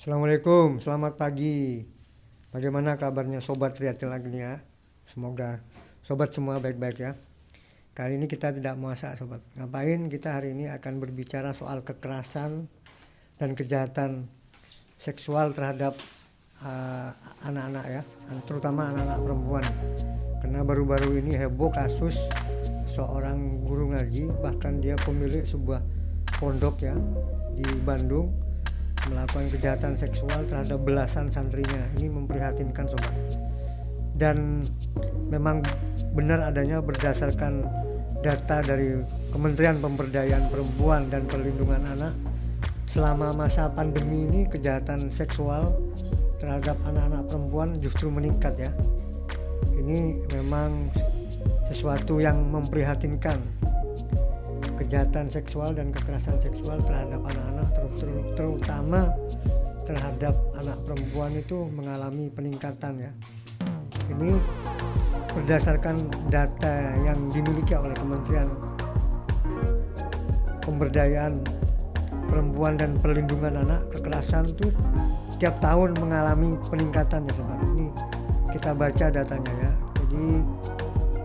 Assalamualaikum, selamat pagi. Bagaimana kabarnya Sobat Riat Celagnia? Semoga Sobat semua baik-baik ya. Kali ini kita tidak masak Sobat. Ngapain kita hari ini akan berbicara soal kekerasan dan kejahatan seksual terhadap anak-anak ya, terutama anak-anak perempuan. Karena baru-baru ini heboh kasus seorang guru ngaji, bahkan dia pemilik sebuah pondok ya di Bandung, melakukan kejahatan seksual terhadap belasan santrinya. Ini memprihatinkan Sobat. Dan memang benar adanya berdasarkan data dari Kementerian Pemberdayaan Perempuan dan Perlindungan Anak, selama masa pandemi ini kejahatan seksual terhadap anak-anak perempuan justru meningkat ya. Ini memang sesuatu yang memprihatinkan. Kejahatan seksual dan kekerasan seksual terhadap anak-anak terutama terhadap anak perempuan itu mengalami peningkatan ya. Ini berdasarkan data yang dimiliki oleh Kementerian Pemberdayaan Perempuan dan Perlindungan Anak, kekerasan itu setiap tahun mengalami peningkatan ya Sobat. Ini kita baca datanya ya. Jadi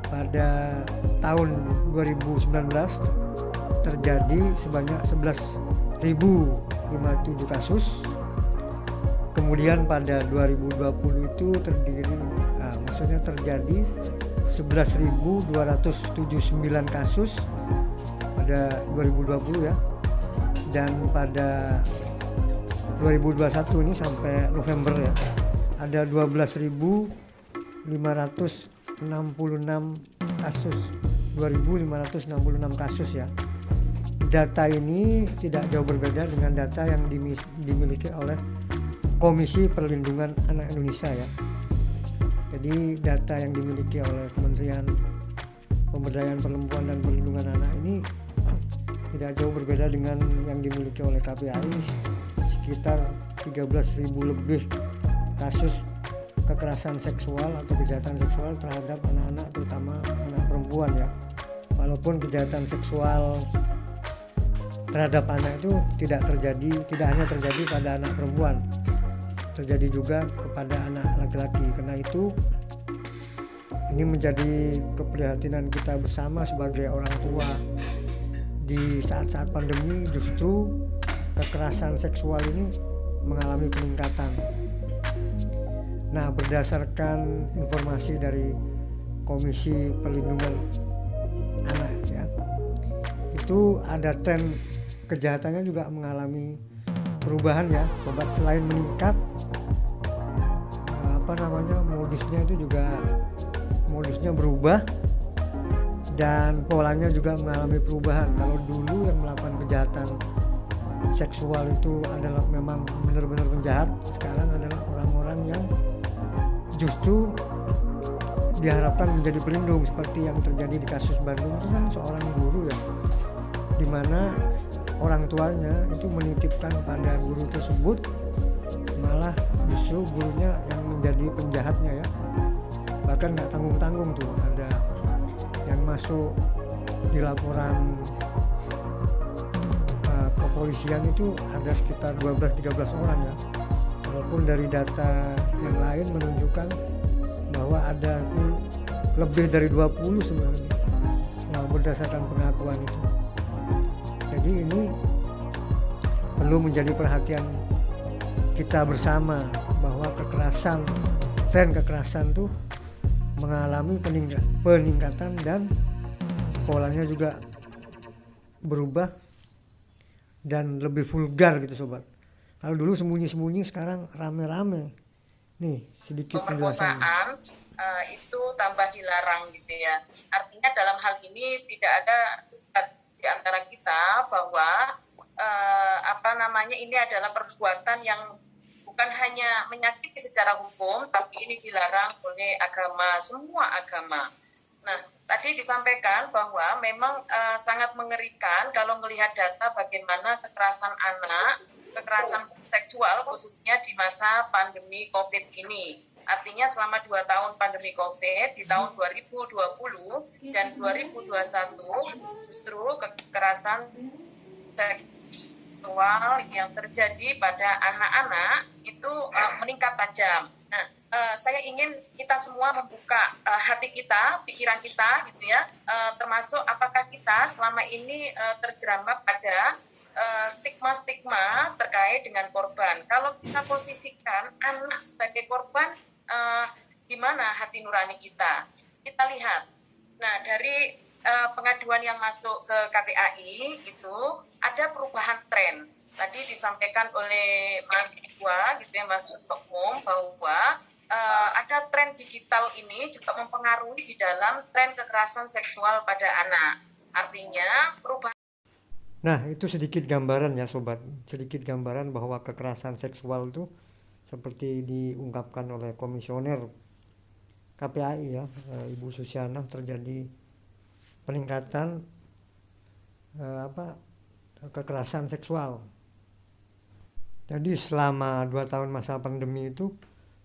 pada tahun 2019 terjadi sebanyak 11.057 kasus. Kemudian pada 2020 itu terjadi 11.279 kasus pada 2020 ya. Dan pada 2021 ini sampai November ya, ada 12.566 kasus. 2.566 kasus ya. Data ini tidak jauh berbeda dengan data yang dimiliki oleh Komisi Perlindungan Anak Indonesia ya. Jadi data yang dimiliki oleh Kementerian Pemberdayaan Perempuan dan Perlindungan Anak ini tidak jauh berbeda dengan yang dimiliki oleh KPAI, sekitar 13.000 lebih kasus kekerasan seksual atau kejahatan seksual terhadap anak-anak, terutama anak perempuan ya. Walaupun kejahatan seksual terhadap anak itu tidak hanya terjadi pada anak perempuan, terjadi juga kepada anak laki-laki. Karena itu ini menjadi keprihatinan kita bersama sebagai orang tua. Di saat-saat pandemi justru kekerasan seksual ini mengalami peningkatan. Nah, berdasarkan informasi dari Komisi Perlindungan Anak ya, itu ada tren kejahatannya juga mengalami perubahan ya Sobat. Selain meningkat, modusnya berubah dan polanya juga mengalami perubahan. Kalau dulu yang melakukan kejahatan seksual itu adalah memang benar-benar penjahat, sekarang adalah orang-orang yang justru diharapkan menjadi pelindung, seperti yang terjadi di kasus Bandung itu kan seorang guru ya, dimana orang tuanya itu menitipkan pada guru tersebut, malah justru gurunya yang menjadi penjahatnya ya. Bahkan nggak tanggung-tanggung tuh, ada yang masuk di laporan kepolisian itu ada sekitar 12-13 orang ya. Walaupun dari data yang lain menunjukkan bahwa ada lebih dari 20 sebenarnya berdasarkan pengakuan itu. Jadi ini perlu menjadi perhatian kita bersama bahwa tren kekerasan tuh mengalami peningkatan dan polanya juga berubah dan lebih vulgar gitu Sobat. Kalau dulu sembunyi-sembunyi, sekarang rame-rame. Nih sedikit penjelasan. Itu tambah dilarang gitu ya. Artinya dalam hal ini tidak ada di antara kita bahwa ini adalah perbuatan yang bukan hanya menyakiti secara hukum, tapi ini dilarang oleh agama, semua agama. Nah, tadi disampaikan bahwa memang sangat mengerikan kalau melihat data bagaimana kekerasan anak, kekerasan seksual khususnya di masa pandemi COVID ini. Artinya selama 2 tahun pandemi COVID, di tahun 2020 dan 2021 justru kekerasan seksual yang terjadi pada anak-anak itu meningkat tajam. Nah, saya ingin kita semua membuka hati kita, pikiran kita, gitu ya, termasuk apakah kita selama ini terjerembab pada stigma-stigma terkait dengan korban. Kalau kita posisikan anak sebagai korban, gimana hati nurani kita? Kita lihat. Nah, dari pengaduan yang masuk ke KPAI itu ada perubahan tren. Tadi disampaikan oleh Mas Iwa, gitu ya, Mas Umum, bahwa ada tren digital ini juga mempengaruhi di dalam tren kekerasan seksual pada anak. Artinya perubahan. Nah, itu sedikit gambaran ya sobat, sedikit gambaran bahwa kekerasan seksual itu seperti diungkapkan oleh komisioner KPAI ya, Ibu Susiana, terjadi peningkatan kekerasan seksual. Jadi selama 2 tahun masa pandemi itu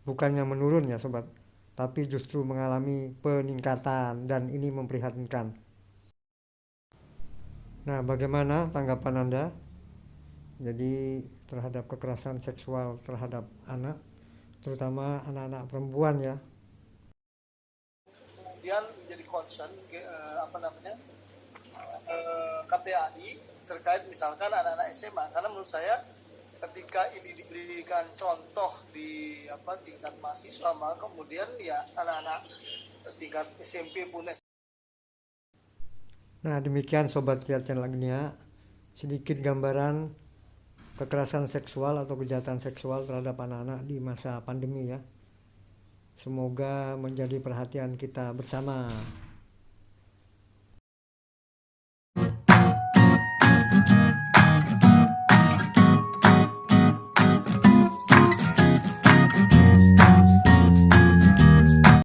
bukannya menurun ya sobat, tapi justru mengalami peningkatan, dan ini memprihatinkan. Nah, bagaimana tanggapan Anda jadi terhadap kekerasan seksual terhadap anak, terutama anak-anak perempuan ya? Kemudian menjadi concern KPAI terkait misalkan anak-anak SMA, karena menurut saya ketika ini diberikan contoh di tingkat mahasiswa, maka kemudian ya anak-anak tingkat SMP pun. Nah, demikian sobat Kiat Channel Agnia, sedikit gambaran kekerasan seksual atau kejahatan seksual terhadap anak-anak di masa pandemi ya. Semoga menjadi perhatian kita bersama.